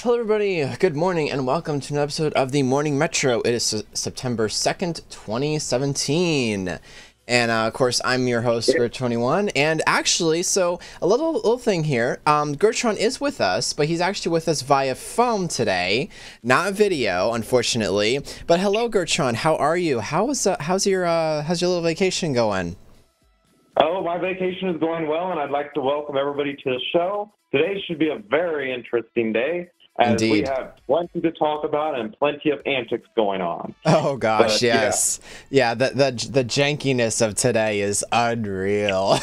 Hello everybody, good morning and welcome to an episode of the Morning Metro. It is September 2nd, 2017. And of course, I'm your host, Gert21. And actually, so a little thing here, Gertron is with us, but he's actually with us via phone today, not video, unfortunately. But hello, Gertron, how are you? How's your little vacation going? Oh, my vacation is going well, and I'd like to welcome everybody to the show. Today should be a very interesting day, as Indeed. we have plenty to talk about and plenty of antics going on. Oh gosh, But, yes. Yeah, the jankiness of today is unreal.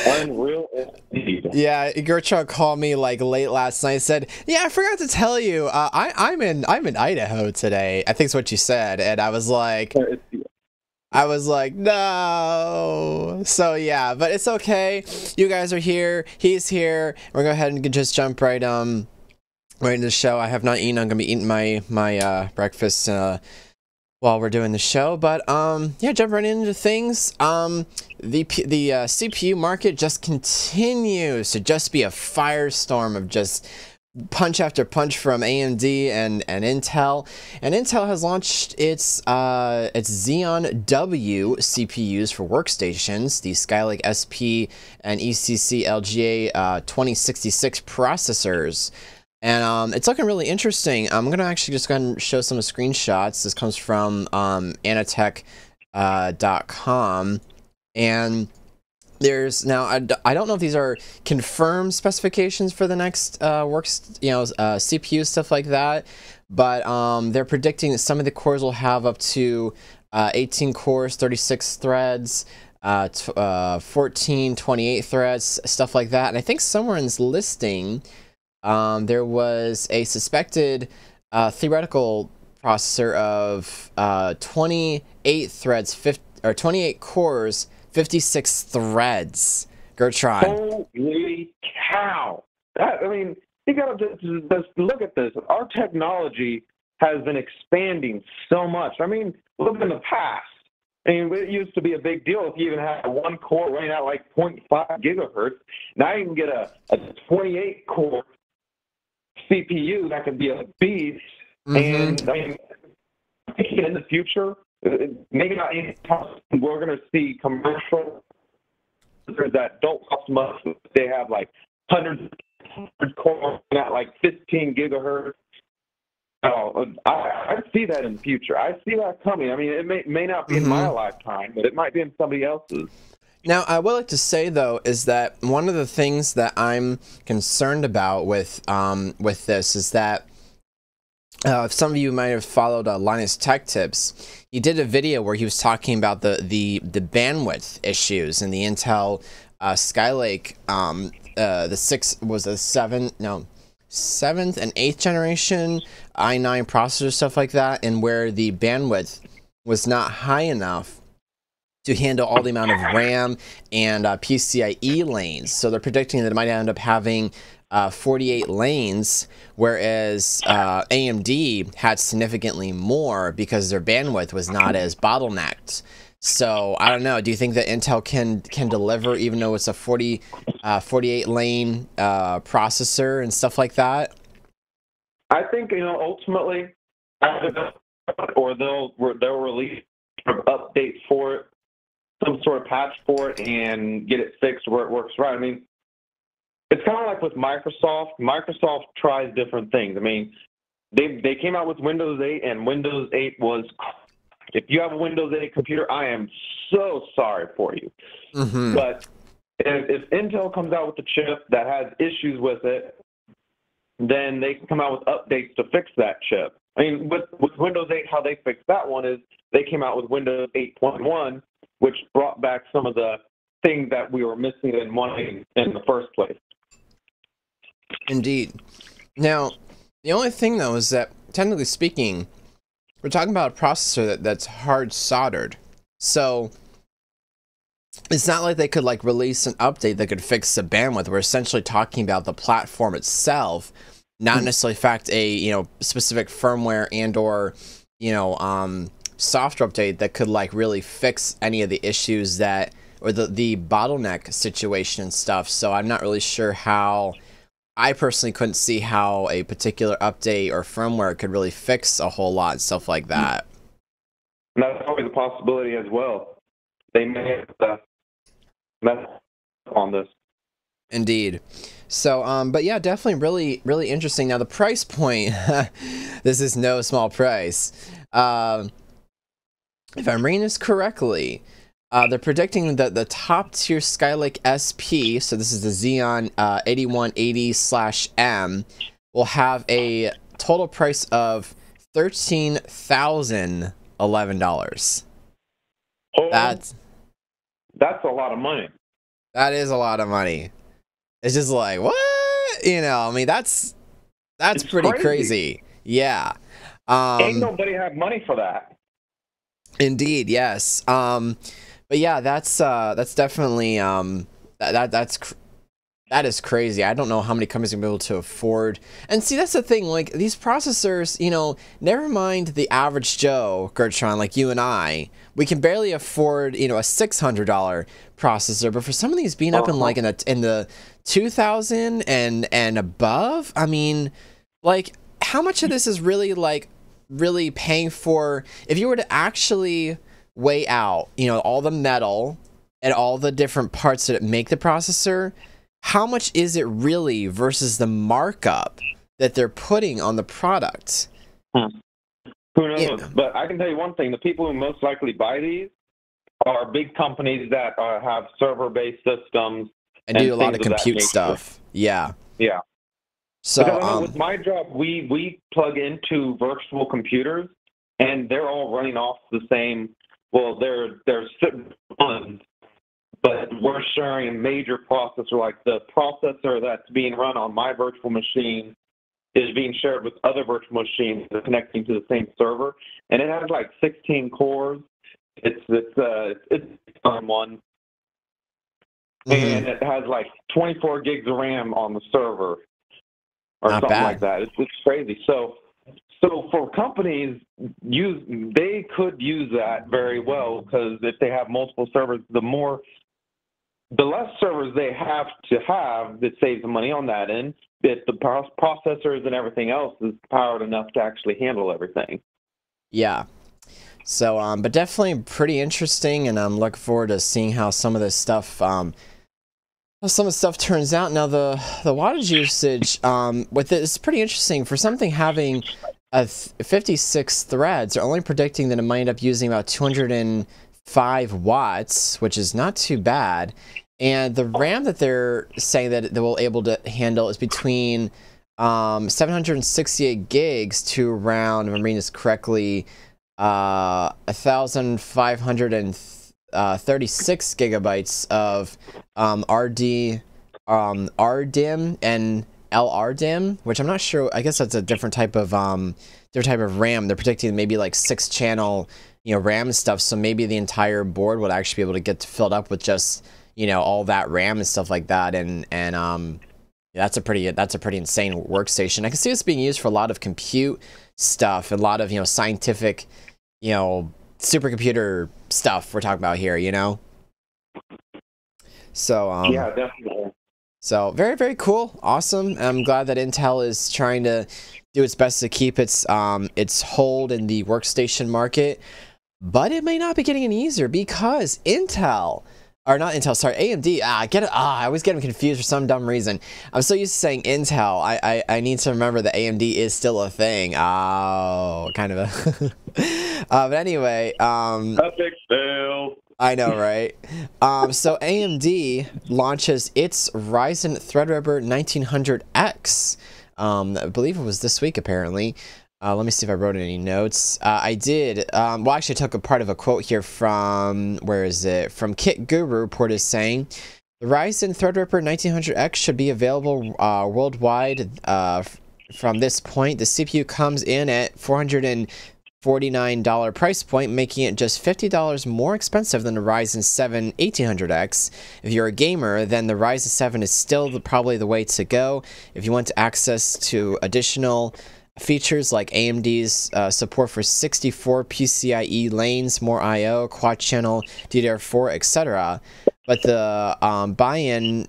Unreal indeed. Yeah, Gertrude called me like late last night, said, "Yeah, I forgot to tell you, I'm in Idaho today." I think it's what you said, and I was like, no. So yeah, but it's okay. You guys are here. He's here. We're gonna go ahead and just jump right into the show. I have not eaten. I'm gonna be eating my breakfast while we're doing the show. But yeah, jump right into things. The CPU market just continues to just be a firestorm of just punch after punch from AMD and Intel. And Intel has launched its Xeon W CPUs for workstations, the Skylake SP and ECC LGA 2066 processors. And it's looking really interesting. I'm going to actually just go ahead and show some screenshots. This comes from Anatech.com. And there's now, I don't know if these are confirmed specifications for the next CPU, stuff like that. But they're predicting that some of the cores will have up to 18 cores, 36 threads, 14, 28 threads, stuff like that. And I think somewhere in this listing, there was a suspected theoretical processor of 28 threads, 28 cores, 56 threads. Gertron. Holy cow! You gotta just look at this. Our technology has been expanding so much. Look in the past. It used to be a big deal if you even had one core running at like 0.5 gigahertz. Now you can get a 28 core CPU that could be a beast. Mm-hmm. And in the future, maybe not anytime, we're going to see commercial that don't cost much. They have like hundreds of cores at like 15 gigahertz. I see that in the future. I see that coming. It may not be in my lifetime, but it might be in somebody else's. Now, I would like to say, though, is that one of the things that I'm concerned about with this is that if some of you might have followed Linus Tech Tips, he did a video where he was talking about the bandwidth issues in the Intel Skylake. The seventh and eighth generation i9 processor, stuff like that, and where the bandwidth was not high enough to handle all the amount of RAM and PCIe lanes. So they're predicting that it might end up having 48 lanes, whereas AMD had significantly more because their bandwidth was not as bottlenecked. So I don't know. Do you think that Intel can deliver, even though it's a 48 lane processor and stuff like that? I think ultimately, or they'll release an update for it, some sort of patch for it, and get it fixed where it works right. It's kind of like with Microsoft. Microsoft tries different things. They came out with Windows 8, and Windows 8 was. If you have a Windows 8 computer, I am so sorry for you. Mm-hmm. But if Intel comes out with a chip that has issues with it, then they can come out with updates to fix that chip. With Windows 8, how they fixed that one is they came out with Windows 8.1, which brought back some of the things that we were missing and wanting in the first place. Indeed. Now, the only thing, though, is that, technically speaking, we're talking about a processor that's hard soldered. So it's not like they could release an update that could fix the bandwidth. We're essentially talking about the platform itself, not necessarily fact a specific firmware and or software update that could really fix any of the issues that or the bottleneck situation and stuff. So I'm not really sure how I personally couldn't see how a particular update or firmware could really fix a whole lot and stuff like that. And that's always a possibility as well. They may have mess on this. Indeed. So, but yeah, definitely really interesting. Now, the price point, this is no small price. If I'm reading this correctly, they're predicting that the top tier Skylake SP, so this is the Xeon 8180/M, will have a total price of $13,011. That's a lot of money. That is a lot of money. It's just like, what? You know, I mean, that's pretty crazy. Yeah. Ain't nobody have money for that. Indeed, yes. But yeah, that's definitely that is crazy. I don't know how many companies are going to be able to afford. And see, that's the thing. Like, these processors, you know, never mind the average Joe, Gertron, like you and I, we can barely afford, you know, a $600 processor. But for some of these being up in like in the 2000 and above, I mean, like, how much of this is really like really paying for, if you were to actually weigh out, you know, all the metal and all the different parts that make the processor, how much is it really versus the markup that they're putting on the product? Who knows? Yeah. But I can tell you one thing: the people who most likely buy these are big companies that have server-based systems and do a lot of compute stuff. Yeah. Yeah. So because I know with my job, we plug into virtual computers, and they're all running off the same. Well, they're ones. But we're sharing a major processor, like the processor that's being run on my virtual machine is being shared with other virtual machines that are connecting to the same server, and it has like 16 cores. It's on one, and it has like 24 gigs of RAM on the server, or Not something bad. like that. It's crazy. So for companies, they could use that very well, because if they have multiple servers, the less servers they have to have, that saves the money on that end. That the processors and everything else is powered enough to actually handle everything. Yeah. So, but definitely pretty interesting, and I'm looking forward to seeing how some of this stuff, turns out. Now, the wattage usage with it is pretty interesting. For something having 56 threads, they're only predicting that it might end up using about 205 watts, which is not too bad. And the RAM that they're saying that they will able to handle is between 768 gigs to around, if I'm reading this correctly, 1,536 gigabytes of RDIMM and LRDIMM, which I'm not sure. I guess that's a different type of RAM. They're predicting maybe like 6-channel, you know, RAM and stuff. So maybe the entire board would actually be able to get filled up with just, you know, all that RAM and stuff like that. And that's a pretty insane workstation. I can see this being used for a lot of compute stuff, a lot of, you know, scientific, you know, supercomputer stuff we're talking about here, you know. So yeah, definitely. So very cool, awesome. I'm glad that Intel is trying to do its best to keep its hold in the workstation market, but it may not be getting any easier because AMD. I always get them confused for some dumb reason. I'm so used to saying Intel. I need to remember that AMD is still a thing. Oh, kind of a. But anyway, epic fail. I know, right? So AMD launches its Ryzen Threadripper 1900X. I believe it was this week, apparently. Let me see if I wrote any notes. I did. Well, actually, I took a part of a quote here from, where is it? From Kit Guru. Report is saying, the Ryzen Threadripper 1900X should be available worldwide from this point. The CPU comes in at $449 price point, making it just $50 more expensive than the Ryzen 7 1800X. If you're a gamer, then the Ryzen 7 is still probably the way to go. If you want access to additional features like AMD's support for 64 PCIe lanes, more I/O, quad channel, DDR4, etc. But the buy-in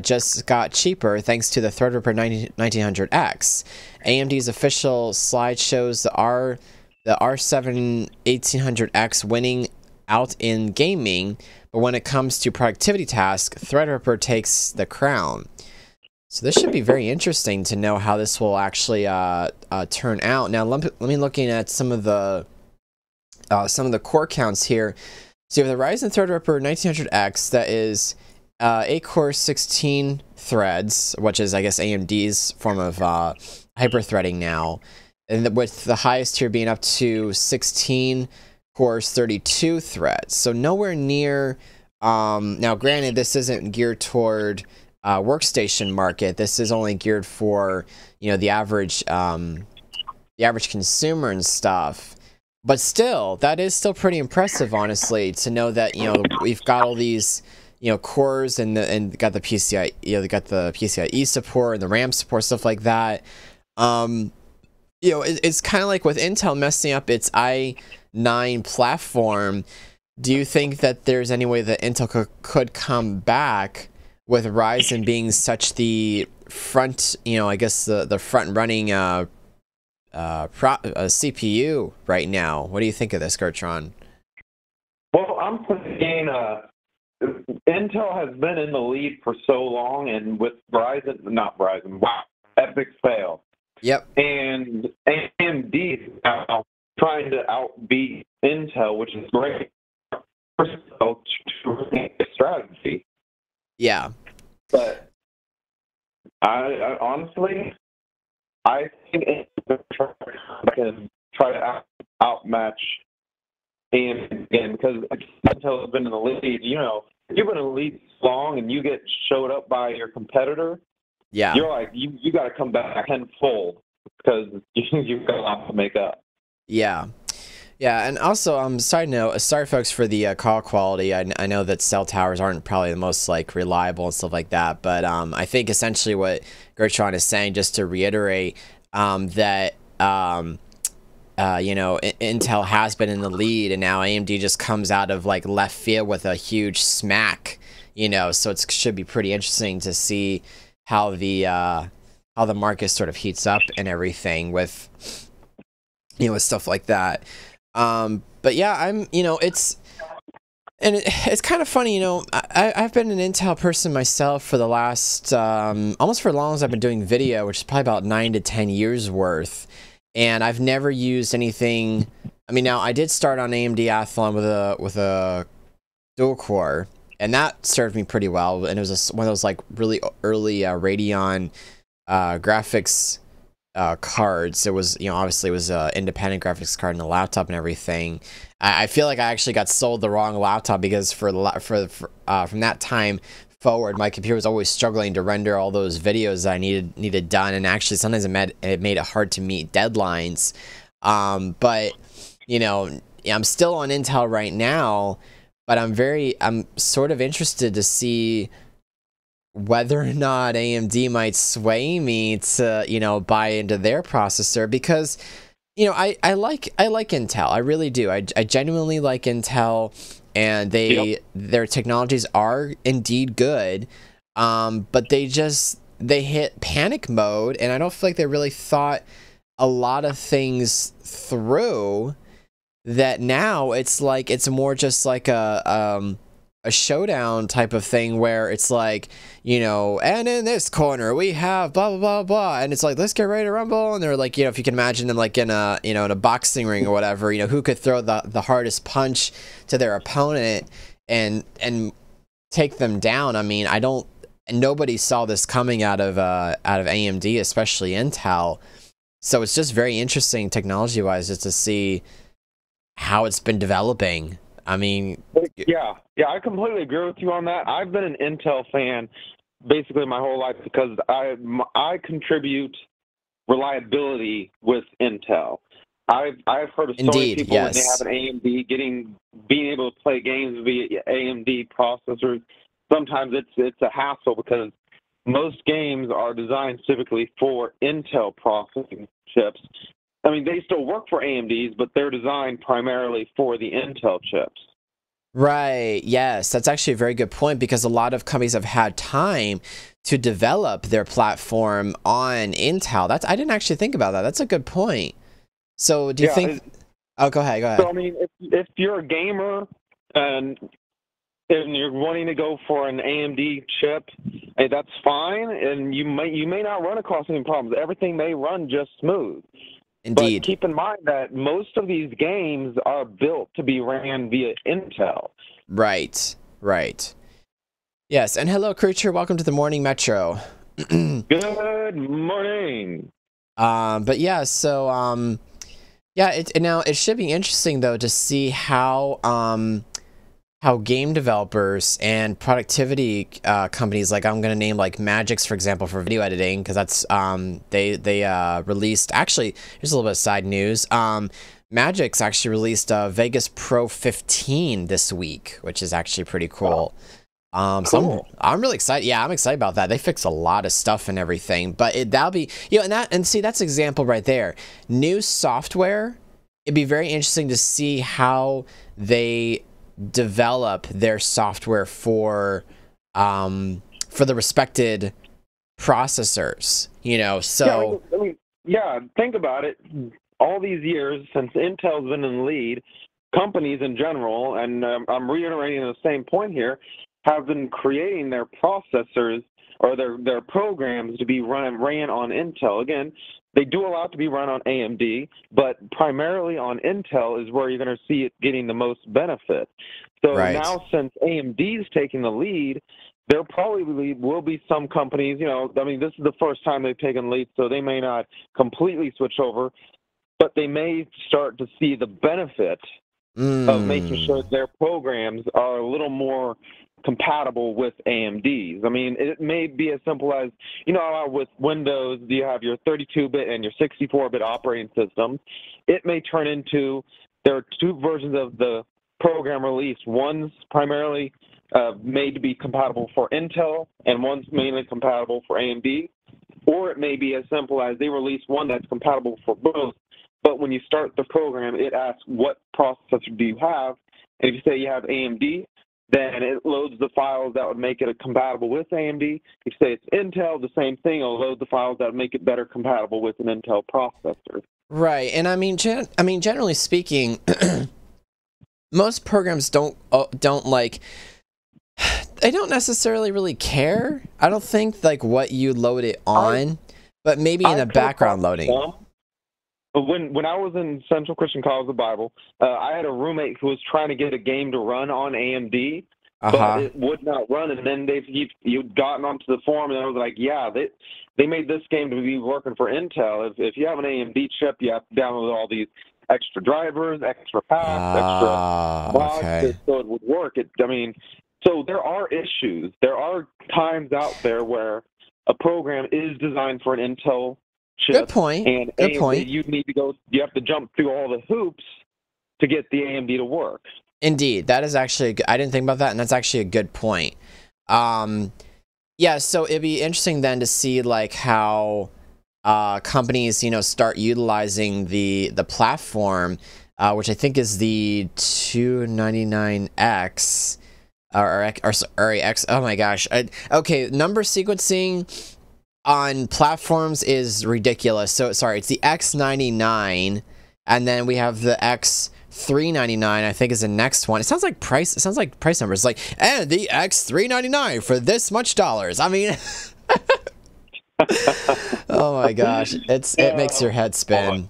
just got cheaper thanks to the Threadripper 1900X. AMD's official slide shows the R7 1800X winning out in gaming, but when it comes to productivity tasks, Threadripper takes the crown. So this should be very interesting to know how this will actually turn out. Now let me looking at some of the core counts here. So you have the Ryzen Threadripper 1900X that is 8 cores, 16 threads, which is, I guess, AMD's form of hyper-threading now. And with the highest tier being up to 16 cores, 32 threads. So nowhere near... now, granted, this isn't geared toward workstation market. This is only geared for, the average consumer and stuff. But still, that is still pretty impressive, honestly, to know that, we've got all these... cores and got the PCI, they got the PCIe support and the RAM support, stuff like that. It's kind of like with Intel messing up its i9 platform. Do you think that there's any way that Intel could come back with Ryzen being such the front, I guess the front running CPU right now? What do you think of this, Gertron? Well, I'm thinking Intel has been in the lead for so long, and with Epic fail. Yep. And AMD is now trying to outbeat Intel, which is great. To strategy. Yeah. But I honestly, I think Intel can try to outmatch AMD again, because Intel has been in the lead. You've been in the lead long and you get showed up by your competitor. Yeah. You're like, you got to come back tenfold because you've got a lot to make up. Yeah. Yeah, and also, sorry folks for the call quality. I know that cell towers aren't probably the most reliable and stuff like that, but I think essentially what Gertron is saying, just to reiterate, that Intel has been in the lead, and now AMD just comes out of left field with a huge smack. So it should be pretty interesting to see how the market sort of heats up and everything with with stuff like that. But yeah, it's kind of funny, I've been an Intel person myself for the last, almost for as long as I've been doing video, which is probably about 9 to 10 years worth. And I've never used anything. Now I did start on AMD Athlon with a dual core, and that served me pretty well. And it was one of those really early Radeon graphics cards. It was, obviously it was an independent graphics card in the laptop and everything. I feel like I actually got sold the wrong laptop, because from that time forward, my computer was always struggling to render all those videos that I needed done, and actually sometimes it made it hard to meet deadlines. But I'm still on Intel right now, but I'm sort of interested to see whether or not AMD might sway me to, buy into their processor, because, I like Intel. I really do. I genuinely like Intel, and their technologies are indeed good. But they hit panic mode, and I don't feel like they really thought a lot of things through, that now it's more just a showdown type of thing, where it's and in this corner we have blah blah blah blah, and it's let's get ready to rumble, and they're if you can imagine them in a in a boxing ring or whatever, who could throw the hardest punch to their opponent and take them down. Nobody saw this coming out of AMD, especially Intel. So it's just very interesting technology wise, just to see how it's been developing. Yeah, I completely agree with you on that. I've been an Intel fan basically my whole life, because I contribute reliability with Intel. I've heard of so many people, yes, when they have an AMD, being able to play games via AMD processors. Sometimes it's a hassle, because most games are designed specifically for Intel processing chips. They still work for AMDs, but they're designed primarily for the Intel chips. Right. Yes, that's actually a very good point because a lot of companies have had time to develop their platform on Intel. That's I didn't actually think about that. That's a good point. So do you Yeah. think? Oh, go ahead. Go So ahead. I mean, if you're a gamer and you're wanting to go for an AMD chip, hey, that's fine, and you may not run across any problems. Everything may run just smooth. But Indeed. keep in mind that most of these games are built to be ran via Intel. Right. Right. Yes. And hello, creature. Welcome to the Morning Metro. Good morning. But yeah. So yeah. Now it should be interesting though to see how game developers and productivity companies, like I'm gonna name like Magix for example for video editing, because that's they released, actually here's a little bit of side news. Magix actually released Vegas Pro 15 this week, which is actually pretty cool. So Cool. I'm really excited. Yeah, I'm excited about that. They fix a lot of stuff and everything, but that'll be, you know, and see, that's example right there. New software. It'd be very interesting to see how they develop their software for the respected processors, you know. So Yeah, think about it. All these years since Intel's been in the lead, companies in general, and I'm reiterating the same point here, have been creating their processors or their programs to be ran on Intel. Again, they do allow it to be run on AMD, but primarily on Intel is where you're going to see it getting the most benefit. So right. now, since AMD's taking the lead, there probably will be some companies, you know, I mean, this is the first time they've taken lead, so they may not completely switch over, but they may start to see the benefit of making sure their programs are a little more compatible with AMD's. I mean, it may be as simple as, you know, with Windows, you have your 32-bit and your 64-bit operating systems. It may turn into, there are two versions of the program release. One's primarily made to be compatible for Intel, and one's mainly compatible for AMD. Or it may be as simple as they release one that's compatible for both, but when you start the program, it asks what processor do you have, and if you say you have AMD, then it loads the files that would make it compatible with AMD. If you say it's Intel, the same thing, it'll load the files that would make it better compatible with an Intel processor. Right, and I mean, generally speaking, most programs don't like, they don't necessarily really care. I don't think like what you load it on, but maybe in the background loading. When I was in Central Christian College of the Bible, I had a roommate who was trying to get a game to run on AMD, but it would not run. And then you'd gotten onto the forum, and I was like, yeah, they made this game to be working for Intel. If you have an AMD chip, you have to download all these extra drivers, extra paths, extra mods, so it would work. So there are issues. There are times out there where a program is designed for an Intel chip. Good point. And Good AMD, point. you have to jump through all the hoops to get the AMD to work. Indeed, that is actually, I didn't think about that, and that's actually a good point. Yeah, so it'd be interesting then to see like how companies, you know, start utilizing the platform, which I think is the 299X or X. Oh my gosh. Okay, number sequencing on platforms is ridiculous. So sorry, it's the X99, and then we have the X399, I think is the next one. It sounds like price numbers, like, and the X399 for this much dollars. I mean, oh my gosh, it makes your head spin.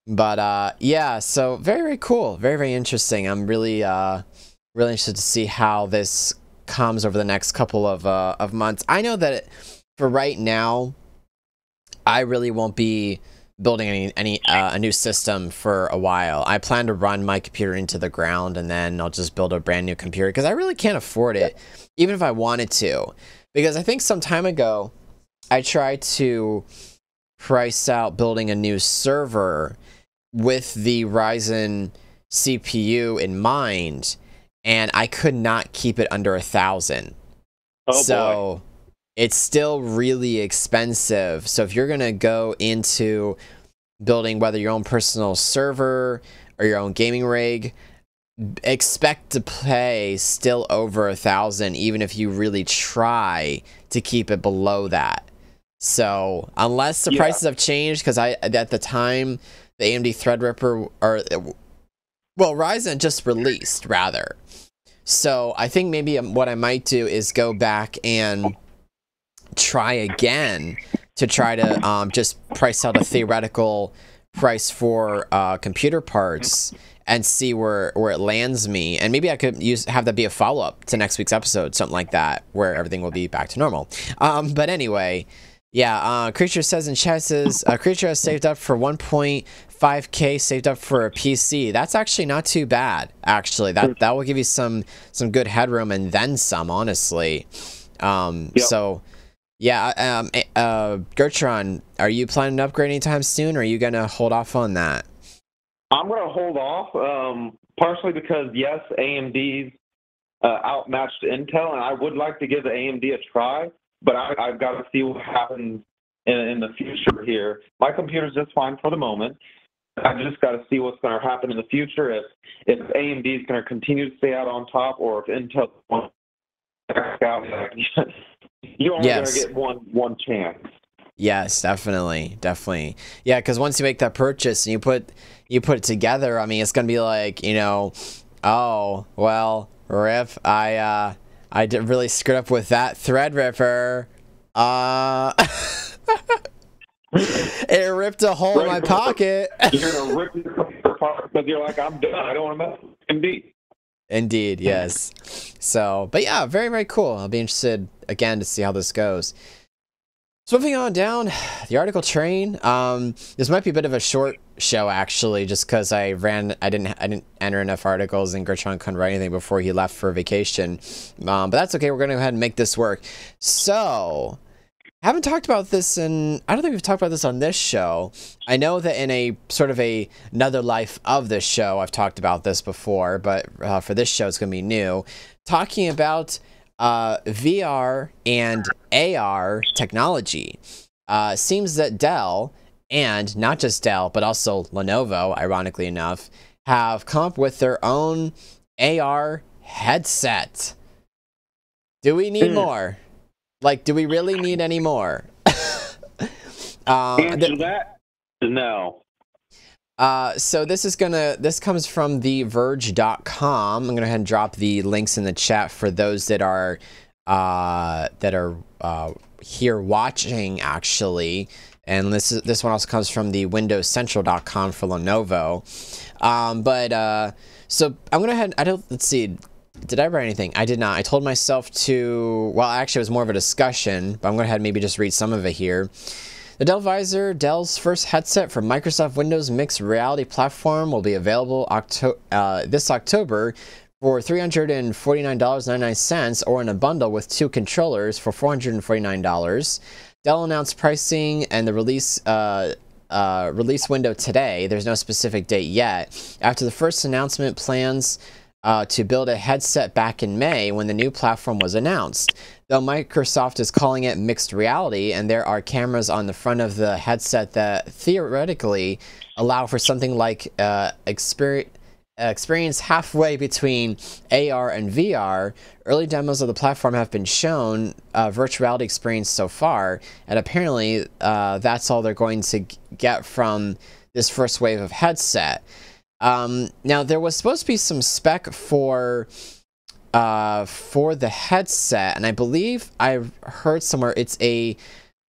But yeah, so very, very cool, very, very interesting. I'm really really interested to see how this comes over the next couple of months. I know that for right now, I really won't be building a new system for a while. I plan to run my computer into the ground, and then I'll just build a brand new computer, because I really can't afford it, even if I wanted to. Because I think some time ago, I tried to price out building a new server with the Ryzen CPU in mind, and I could not keep it under 1,000. So boy, it's still really expensive. So if you're gonna go into building whether your own personal server or your own gaming rig, expect to pay still over 1,000, even if you really try to keep it below that. So unless the prices have changed, because at the time the AMD Threadripper, Ryzen just released rather. So I think maybe what I might do is go back and try again to try to just price out a theoretical price for computer parts and see where it lands me, and maybe I could have that be a follow-up to next week's episode, something like that, where everything will be back to normal. But anyway, yeah, Creature says in chat, Creature has saved up for 1.5K saved up for a PC. That's actually not too bad, actually. That will give you some good headroom and then some, honestly. So yeah, Gertron, are you planning to upgrade anytime soon, or are you gonna hold off on that? I'm going to hold off, partially because, yes, AMD's outmatched Intel, and I would like to give the AMD a try, but I've got to see what happens in the future here. My computer's just fine for the moment. I've just got to see what's going to happen in the future, if AMD is going to continue to stay out on top, or if Intel wants to back out. You're only going to get one chance. Yes, definitely. Yeah, because once you make that purchase and you put it together, I mean, it's gonna be like, oh well, rip. I did really screwed up with that Threadripper. It ripped a hole in my pocket. You're gonna rip your pocket because you're like, I'm done. I don't want to mess with AMD. Indeed, yes. So, but yeah, very, very cool. I'll be interested again to see how this goes. So moving on down the article train. This might be a bit of a short show, actually, just because I didn't enter enough articles and Gertron couldn't write anything before he left for vacation. But that's okay. We're going to go ahead and make this work. So I haven't talked about this, and I don't think we've talked about this on this show. I know that in a sort of another life of this show, I've talked about this before, but for this show, it's going to be new. Talking about VR and AR technology. Seems that Dell, and not just Dell, but also Lenovo, ironically enough, have come up with their own AR headset. Do we need more? Like, do we really need any more? Answer that? No. So this comes from TheVerge.com. I'm gonna go ahead and drop the links in the chat for those that are here watching, actually. And this one also comes from the WindowsCentral.com for Lenovo. So I'm gonna head. Let's see. Did I write anything? I did not. I told myself to. Well, actually, it was more of a discussion, but I'm gonna go ahead and maybe just read some of it here. The Dell Visor, Dell's first headset for Microsoft Windows mixed reality platform, will be available this October for $349.99, or in a bundle with 2 controllers for $449. Dell announced pricing and the release window today. There's no specific date yet. After the first announcement, plans to build a headset back in May when the new platform was announced. Though Microsoft is calling it mixed reality, and there are cameras on the front of the headset that theoretically allow for something like experience halfway between AR and VR, early demos of the platform have been shown, virtual reality experience so far, and apparently that's all they're going to get from this first wave of headset. Now, there was supposed to be some spec for the headset, and I believe I heard somewhere it's a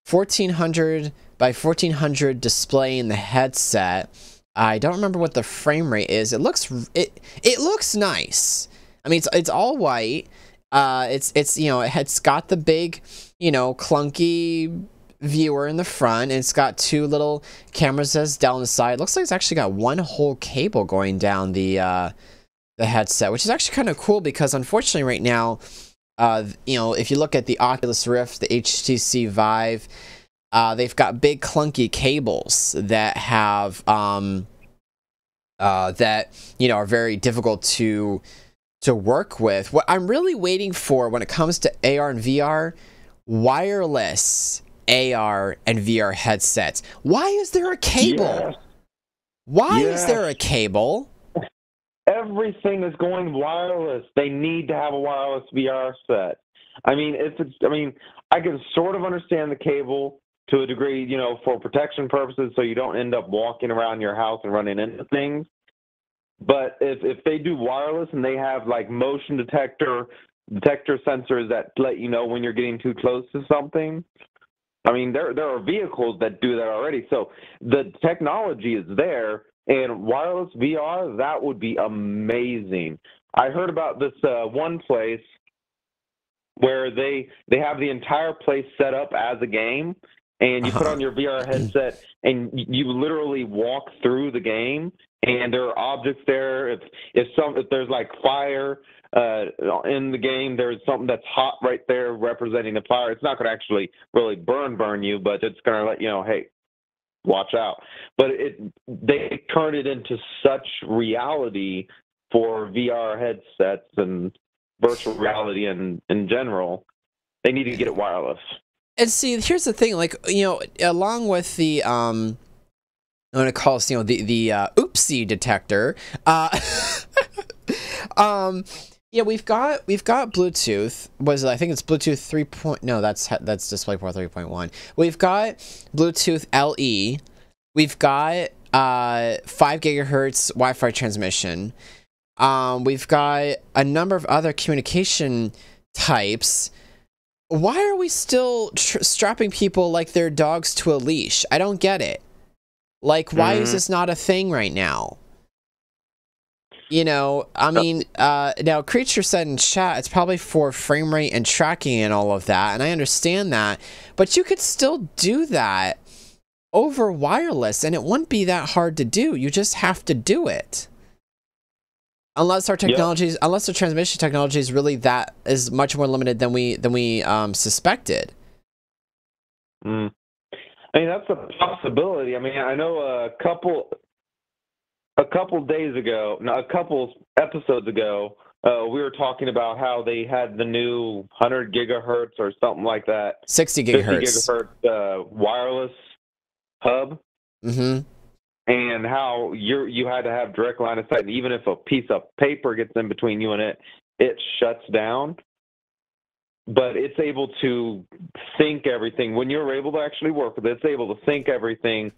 1400 by 1400 display in the headset. I don't remember what the frame rate is. It looks nice. I mean, it's all white. It's got the big, clunky viewer in the front, and it's got 2 little cameras as down the side. It looks like it's actually got 1 whole cable going down the headset, which is actually kind of cool, because unfortunately right now, if you look at the Oculus Rift, the HTC Vive, they've got big clunky cables that have are very difficult to work with. What I'm really waiting for when it comes to AR and VR, wireless AR and VR headsets. Why is there a cable? Yes. Why is there a cable? everything is going wireless. They need to have a wireless VR set. I mean, I can sort of understand the cable to a degree, you know, for protection purposes, so you don't end up walking around your house and running into things. But if they do wireless and they have like motion detector sensors that let you know when you're getting too close to something, I mean, there are vehicles that do that already. So the technology is there, and wireless VR, that would be amazing. I heard about this one place where they have the entire place set up as a game, and you put on your VR headset and you literally walk through the game, and there are objects there. If there's like fire in the game, there's something that's hot right there representing the fire. It's not going to actually really burn you, but it's going to let you know, hey, watch out. But they turn it into such reality for VR headsets and virtual reality in general. They need to get it wireless. And see, here's the thing, like, you know, along with the I'm gonna call this, you know, the oopsie detector. Yeah, we've got Bluetooth. I think it's Bluetooth 3. No, that's DisplayPort 3.1. We've got Bluetooth LE. We've got 5 gigahertz Wi-Fi transmission. We've got a number of other communication types. Why are we still strapping people like they're dogs to a leash? I don't get it. Like, why is this not a thing right now? You know, I mean, now Creature said in chat it's probably for frame rate and tracking and all of that, and I understand that, but you could still do that over wireless, and it wouldn't be that hard to do. You just have to do it. Unless our technologies, unless the transmission technology is really is much more limited than we suspected. I mean, that's a possibility. I mean, I know a couple episodes ago, we were talking about how they had the new 100 gigahertz or something like that. 60 gigahertz. 50 gigahertz wireless hub. Mm-hmm. And how you had to have direct line of sight, and even if a piece of paper gets in between you and it shuts down. But it's able to sync everything. When you're able to actually work with it, it's able to sync everything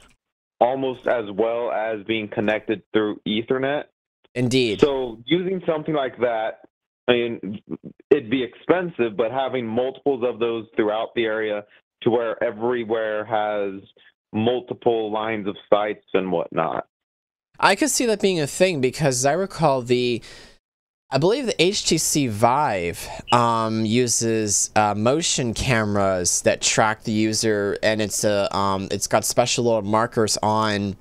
almost as well as being connected through Ethernet. Indeed. So using something like that, I mean, it'd be expensive, but having multiples of those throughout the area to where everywhere has multiple lines of sights and whatnot. I could see that being a thing because I recall I believe the HTC Vive uses motion cameras that track the user, and it's got special little markers on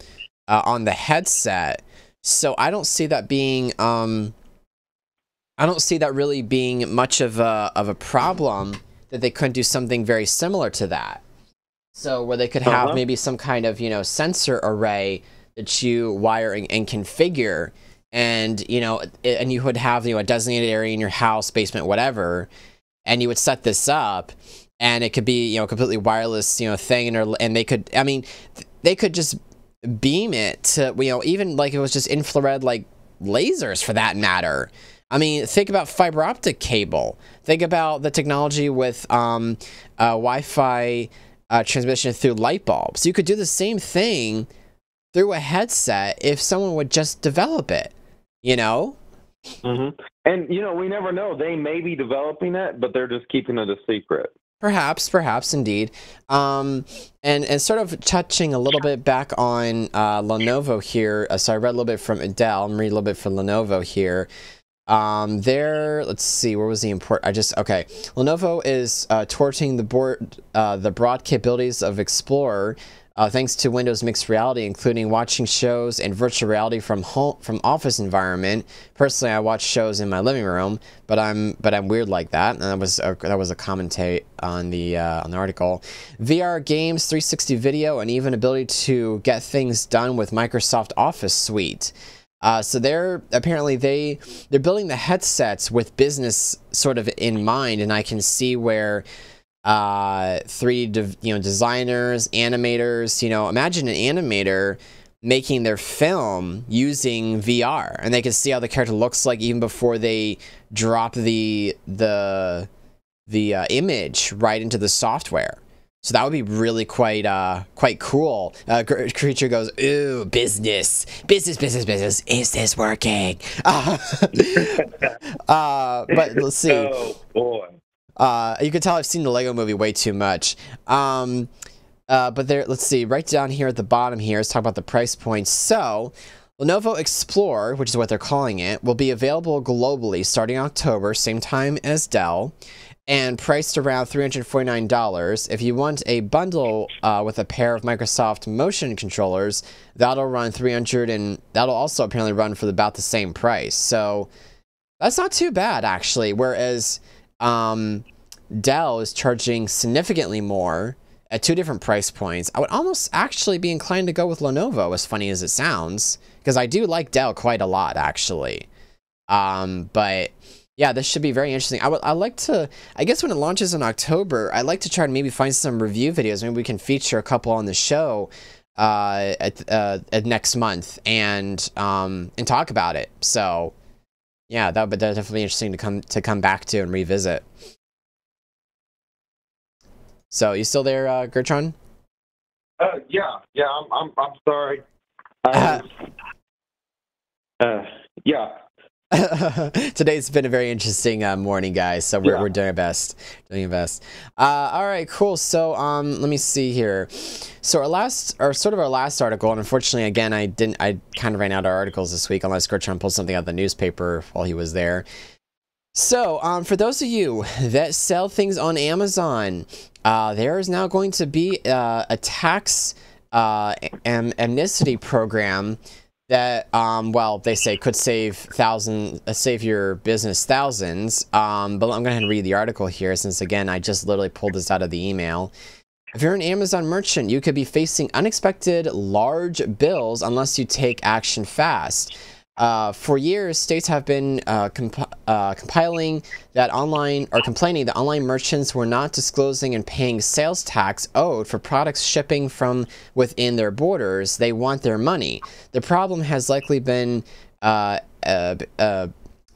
the headset. So I don't see that being I don't see that really being much of a problem that they couldn't do something very similar to that. So where they could have maybe some kind of, you know, sensor array that you wire and configure, and, you know, and you would have, you know, a designated area in your house, basement, whatever, and you would set this up, and it could be, you know, completely wireless, you know, thing, and they could, I mean, they could just beam it to, you know, even like it was just infrared, like lasers for that matter. I mean, think about fiber optic cable. Think about the technology with Wi-Fi transmission through light bulbs. You could do the same thing through a headset if someone would just develop it, you know? And, you know, we never know. They may be developing it, but they're just keeping it a secret. Perhaps indeed. And sort of touching a little bit back on Lenovo here. So I read a little bit from Adele. I'm reading a little bit from Lenovo here. Let's see, where was the import? Okay. Lenovo is torching the broad capabilities of Explorer thanks to Windows Mixed Reality, including watching shows and virtual reality from office environment. Personally, I watch shows in my living room, but I'm weird like that. And that was a commentary on the article. VR games, 360 video, and even ability to get things done with Microsoft Office Suite. So they're building the headsets with business sort of in mind, and I can see where 3D designers, animators, you know, imagine an animator making their film using VR, and they can see how the character looks like even before they drop the image right into the software. So that would be really quite cool. Creature goes, ooh, business. Is this working? But let's see. Oh boy. You can tell I've seen the Lego Movie way too much. But there, let's see, right down here at the bottom here, let's talk about the price points. So, Lenovo Explorer, which is what they're calling it, will be available globally starting October, same time as Dell, and priced around $349. If you want a bundle with a pair of Microsoft motion controllers, that'll run $300, and that'll also apparently run for about the same price. So that's not too bad, actually. Whereas Dell is charging significantly more at 2 different price points. I would almost actually be inclined to go with Lenovo, as funny as it sounds, because I do like Dell quite a lot, actually. But yeah, this should be very interesting. I like to, I guess when it launches in October, I'd like to try to maybe find some review videos. Maybe we can feature a couple on the show at next month and talk about it. So yeah, that would definitely be interesting to come back to and revisit. So you still there, Gertron? Yeah. I'm sorry. Yeah. Today's been a very interesting morning, guys. So we're doing our best. All right, cool. So let me see here. So our last article, and unfortunately, again, I kind of ran out of articles this week, unless Gertron pulled something out of the newspaper while he was there. So, for those of you that sell things on Amazon, there is now going to be a tax amnesty program that, well, they say could save your business thousands. But I'm going to go ahead and read the article here, since again, I just literally pulled this out of the email. If you're an Amazon merchant, you could be facing unexpected large bills unless you take action fast. For years, states have been complaining that online merchants were not disclosing and paying sales tax owed for products shipping from within their borders. They want their money. The problem has likely been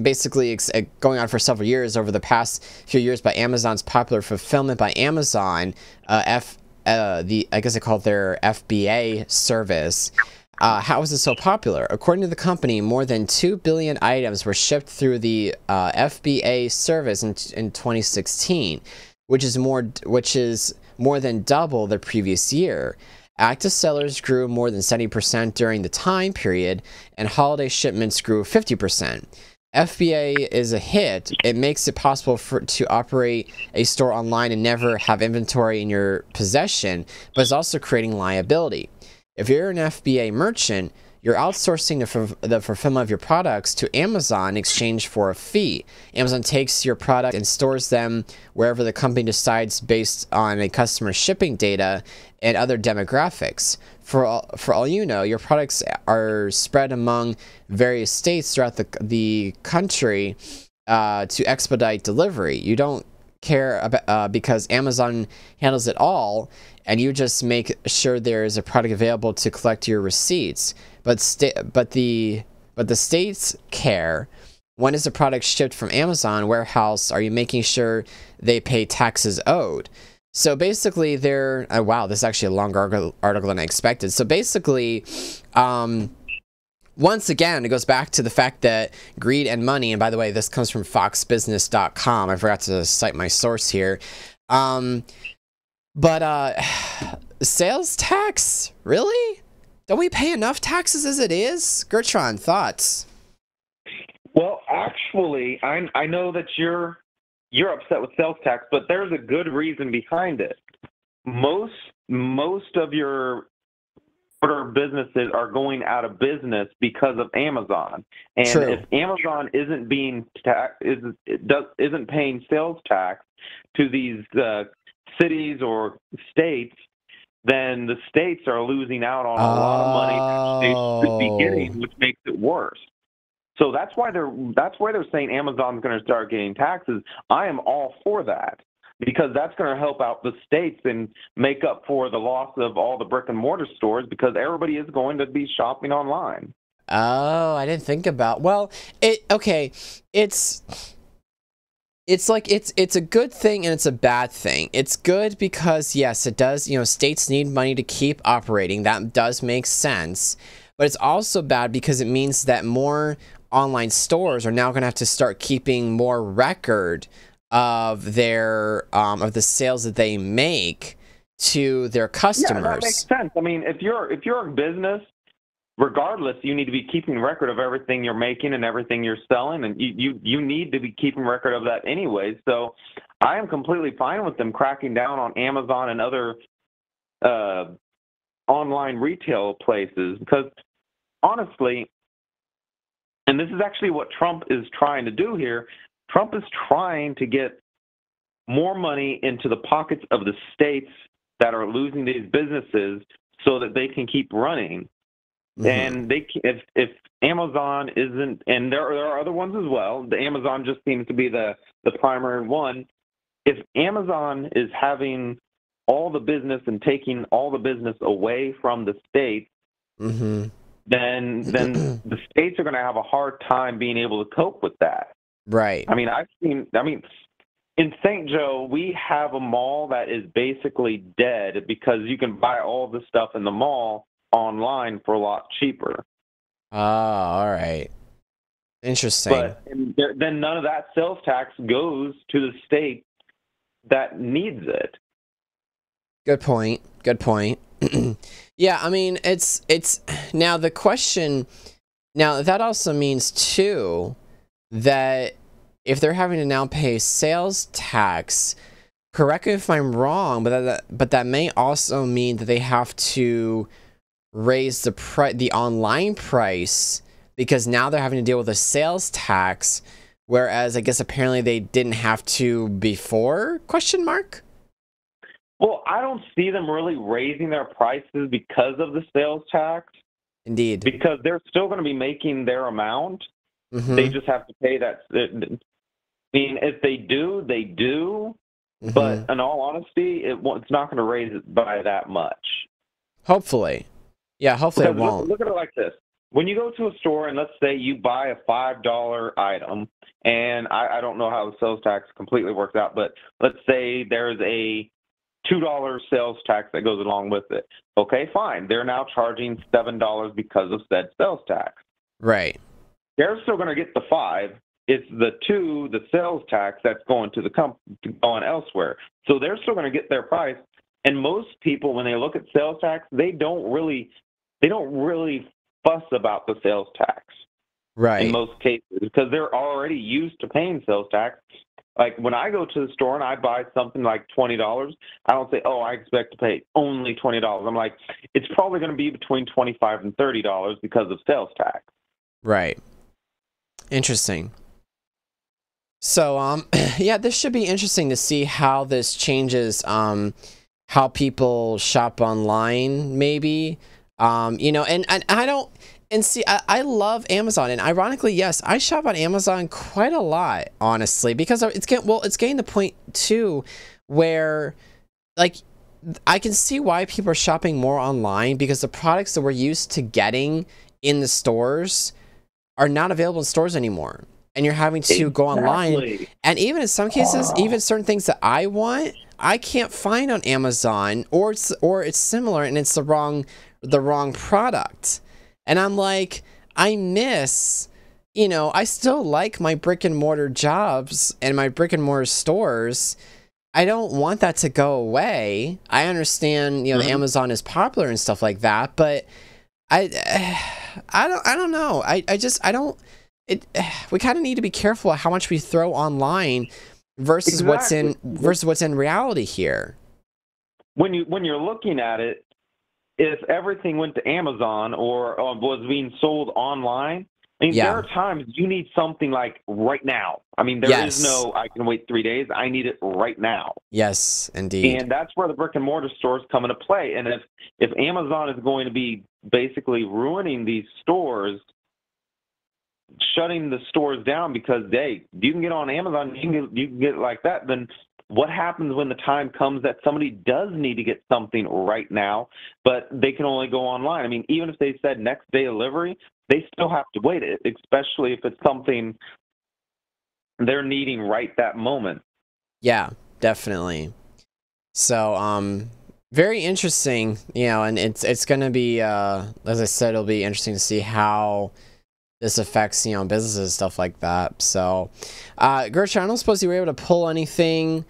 basically going on for several years over the past few years by Amazon's popular Fulfillment by Amazon, I guess they call it their FBA service. How is it so popular? According to the company, more than 2 billion items were shipped through the FBA service in 2016, which is more than double the previous year. Active sellers grew more than 70% during the time period, and holiday shipments grew 50%. FBA is a hit. It makes it possible to operate a store online and never have inventory in your possession, but it's also creating liability. If you're an FBA merchant, you're outsourcing the fulfillment of your products to Amazon in exchange for a fee. Amazon takes your product and stores them wherever the company decides based on a customer's shipping data and other demographics. For all you know, your products are spread among various states throughout the country to expedite delivery. You don't care about because Amazon handles it all, and you just make sure there is a product available to collect your receipts. But the states care. When is the product shipped from Amazon warehouse? Are you making sure they pay taxes owed? So basically, wow, this is actually a longer article than I expected. So basically, once again, it goes back to the fact that greed and money, and by the way, this comes from foxbusiness.com. I forgot to cite my source here. But sales tax? Really? Don't we pay enough taxes as it is? Gertron, thoughts? Well, actually, I know that you're upset with sales tax, but there's a good reason behind it. Most of your order businesses are going out of business because of Amazon, and True. If Amazon isn't paying sales tax to these cities or states, then the states are losing out on a lot of money that they should be getting, which makes it worse. So that's why they're saying Amazon's going to start getting taxes. I am all for that. because that's going to help out the states and make up for the loss of all the brick and mortar stores because everybody is going to be shopping online. Oh, I didn't think about. Well, okay. It's like it's a good thing and it's a bad thing. It's good because yes, it does, states need money to keep operating. That does make sense. But it's also bad because it means that more online stores are now going to have to start keeping more record of their of the sales that they make to their customers. Yeah, that makes sense. I mean, if you're a business, regardless, you need to be keeping record of everything you're making and everything you're selling, and you need to be keeping record of that anyway. So I am completely fine with them cracking down on Amazon and other online retail places because honestly, and this is actually what Trump is trying to do here, Trump is trying to get more money into the pockets of the states that are losing these businesses so that they can keep running. And if Amazon isn't, and there are other ones as well, the Amazon just seems to be the primary one. If Amazon is having all the business and taking all the business away from the states, then the states are going to have a hard time being able to cope with that. Right. I mean, in St. Joe, we have a mall that is basically dead because you can buy all the stuff in the mall online for a lot cheaper. Oh, all right. Interesting. But then none of that sales tax goes to the state that needs it. Good point. Good point. Yeah, I mean, it's now the question. Now that also means too that if they're having to now pay sales tax, correct me if I'm wrong, but that may also mean that they have to raise the online price because now they're having to deal with a sales tax, whereas I guess apparently they didn't have to before? Question mark? Well, I don't see them really raising their prices because of the sales tax. Indeed. Because they're still going to be making their amount. They just have to pay that. I mean, if they do, they do. But in all honesty, it's not going to raise it by that much. Hopefully. Yeah, hopefully it Because won't. Look at it like this. When you go to a store and let's say you buy a $5 item, and I don't know how the sales tax completely works out, but let's say there's a $2 sales tax that goes along with it. Okay, fine. They're now charging $7 because of said sales tax. Right. They're still going to get the $5. It's the $2, the sales tax that's going to the going elsewhere. So they're still going to get their price. And most people, when they look at sales tax, they don't really fuss about the sales tax. Right. In most cases, because they're already used to paying sales tax. Like when I go to the store and I buy something like $20, I don't say, "Oh, I expect to pay only $20." I'm like, it's probably going to be between $25 and $30 because of sales tax. Right. Interesting. So, yeah, this should be interesting to see how this changes, how people shop online, maybe, and I don't, and see, I love Amazon, and ironically, yes, I shop on Amazon quite a lot, honestly, because it's getting the point too, where, like, I can see why people are shopping more online because the products that we're used to getting in the stores are not available in stores anymore. And you're having to go online. And even in some cases, even certain things that I want, I can't find on Amazon, or it's similar and it's the wrong product. And I'm like, I still like my brick and mortar jobs and my brick and mortar stores. I don't want that to go away. I understand, Amazon is popular and stuff like that, but I don't know. We kind of need to be careful how much we throw online versus what's in reality here. When you're looking at it, if everything went to Amazon or was being sold online, I mean, there are times you need something like right now. I mean, there is no, I can wait 3 days. I need it right now. Yes, indeed. And that's where the brick and mortar stores come into play. And if Amazon is going to be basically ruining these stores, shutting the stores down because, hey, you can get on Amazon, you can get like that, then what happens when the time comes that somebody does need to get something right now, but they can only go online? I mean, even if they said next day delivery, they still have to wait, especially if it's something they're needing right that moment. Yeah, definitely. So, very interesting, you know, and it's gonna be, as I said, it'll be interesting to see how this affects, you know, businesses and stuff like that. So, Gertrude, I don't suppose you were able to pull anything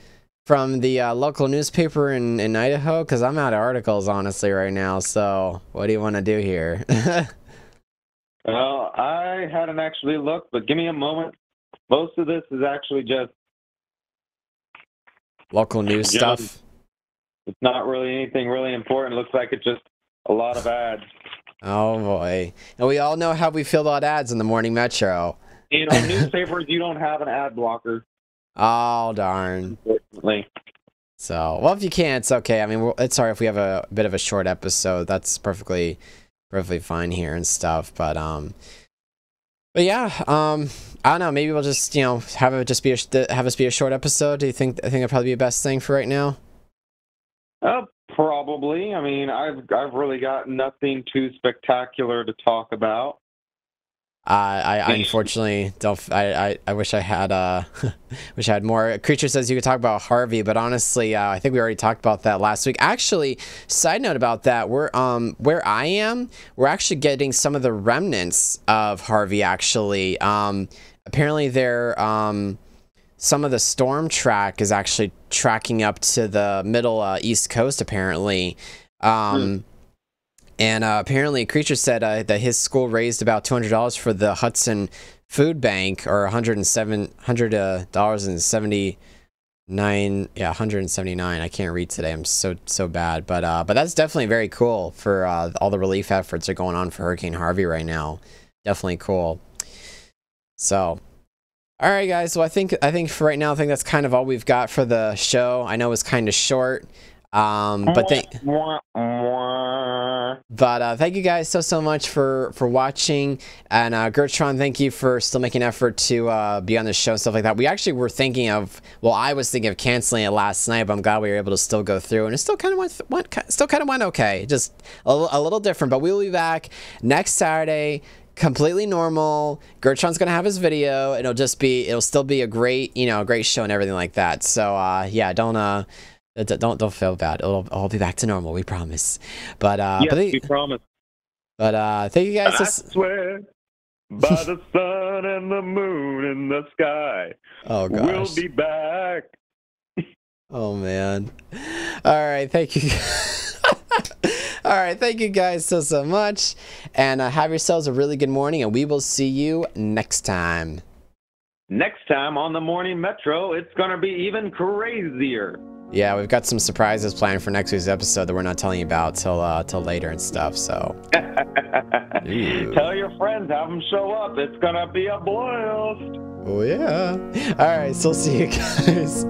from the local newspaper in Idaho, because I'm out of articles honestly right now. So, what do you want to do here? Well, I hadn't actually looked, but give me a moment. Most of this is actually just Local news stuff. It's not really anything really important. It looks like it's just a lot of ads. Oh boy. And we all know how we feel about ads in the morning metro. You know, newspapers, you don't have an ad blocker. Oh, darn. Unfortunately. So, well, if you can't, it's okay. I mean, it's sorry if we have a bit of a short episode. That's perfectly fine here and stuff. But yeah, I don't know. Maybe we'll just, you know, have us be a short episode. Do you think? I think that'd probably be the best thing for right now. Probably. I mean, I've really got nothing too spectacular to talk about. I unfortunately don't. I wish I had wish I had more. Creature says you could talk about Harvey, but honestly, I think we already talked about that last week. Actually, side note about that, we're where I am, we're actually getting some of the remnants of Harvey. Actually, apparently they're some of the storm track is actually tracking up to the middle East Coast. Apparently. And apparently, Creature said that his school raised about $200 for the Hudson Food Bank, or $179. Yeah, 179. I can't read today. I'm so bad. But that's definitely very cool for all the relief efforts that are going on for Hurricane Harvey right now. Definitely cool. So, all right, guys. So I think for right now, I think that's kind of all we've got for the show. I know it's kind of short. But thank you guys so much for watching, and Gertron, thank you for still making an effort to be on the show and stuff like that. We actually were thinking of, well, I was thinking of canceling it last night, but I'm glad we were able to still go through, and it still kind of went okay, just a little different. But we'll be back next Saturday, completely normal. Gertron's gonna have his video. It'll still be a great, you know, great show and everything like that. So yeah, don't feel bad. It'll all be back to normal. We promise. But yes, we promise. But thank you guys. I swear by the sun and the moon in the sky. Oh gosh. We'll be back. Oh man. All right. Thank you. All right. Thank you guys so much, and have yourselves a really good morning. And we will see you next time. Next time on the Morning Metro, it's gonna be even crazier. Yeah, we've got some surprises planned for next week's episode that we're not telling you about till later and stuff. So tell your friends, have them show up. It's gonna be a blast. Oh yeah. All right, so see you guys.